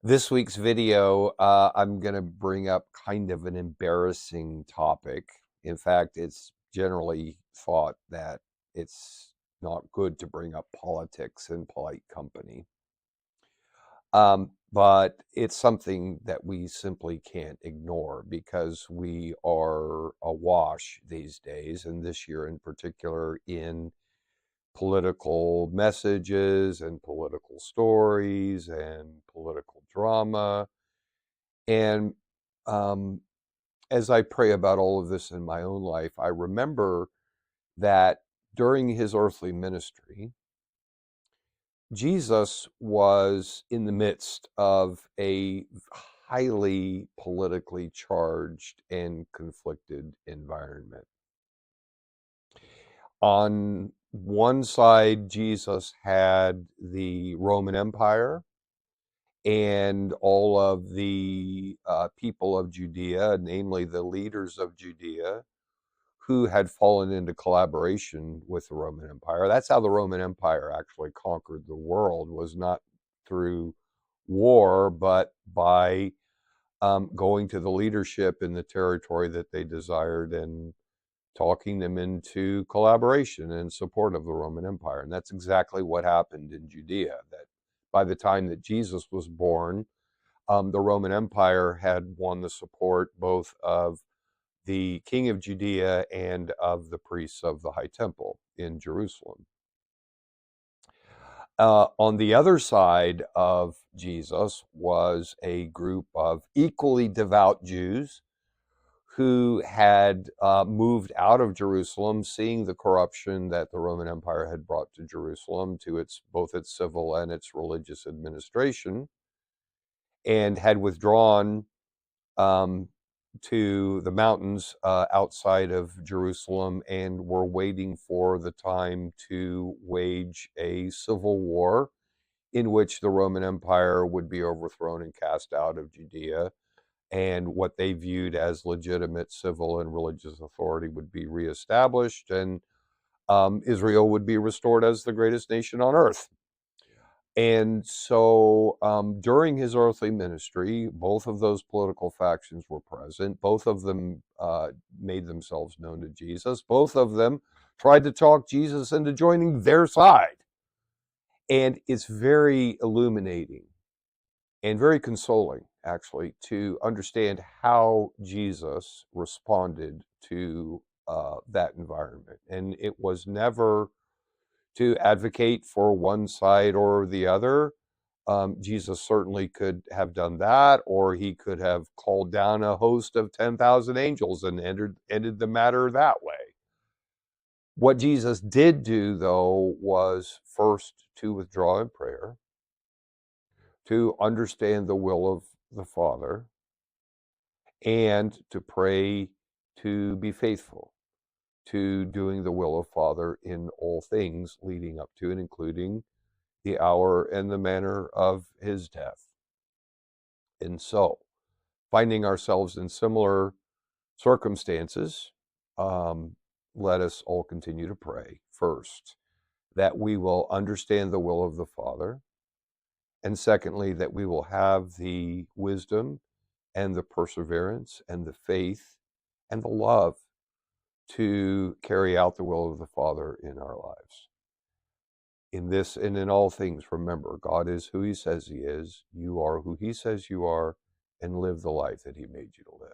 This week's video, I'm going to bring up kind of an embarrassing topic. In fact, it's generally thought that it's not good to bring up politics in polite company. But it's something that we simply can't ignore because we are awash these days, and this year in particular, in political messages and political stories and political drama. And um, as I pray about all of this in my own life, I remember that during his earthly ministry, Jesus was in the midst of a highly politically charged and conflicted environment. On one side, Jesus had the Roman Empire and all of the people of Judea, namely the leaders of Judea, who had fallen into collaboration with the Roman Empire. That's how the Roman Empire actually conquered the world, was not through war, but by going to the leadership in the territory that they desired and talking them into collaboration and support of the Roman Empire. And that's exactly what happened in Judea. That by the time that Jesus was born, the Roman Empire had won the support both of the king of Judea and of the priests of the high temple in Jerusalem. On the other side of Jesus was a group of equally devout Jews who had moved out of Jerusalem, seeing the corruption that the Roman Empire had brought to Jerusalem, to its both its civil and its religious administration, and had withdrawn um, to the mountains outside of Jerusalem and were waiting for the time to wage a civil war in which the Roman Empire would be overthrown and cast out of Judea, and what they viewed as legitimate civil and religious authority would be reestablished, and Israel would be restored as the greatest nation on earth. And so during his earthly ministry, both of those political factions were present. Both of them made themselves known to Jesus. Both of them tried to talk Jesus into joining their side. And it's very illuminating and very consoling, actually, to understand how Jesus responded to that environment. And it was never to advocate for one side or the other. Jesus certainly could have done that, or he could have called down a host of 10,000 angels and ended the matter that way. What Jesus did do, though, was first to withdraw in prayer, to understand the will of the Father, and to pray to be faithful to doing the will of Father in all things leading up to and including the hour and the manner of his death. And so, finding ourselves in similar circumstances, let us all continue to pray first that we will understand the will of the Father, and secondly, that we will have the wisdom and the perseverance and the faith and the love to carry out the will of the Father in our lives. In this and in all things, remember, God is who he says he is, you are who he says you are, and live the life that he made you to live.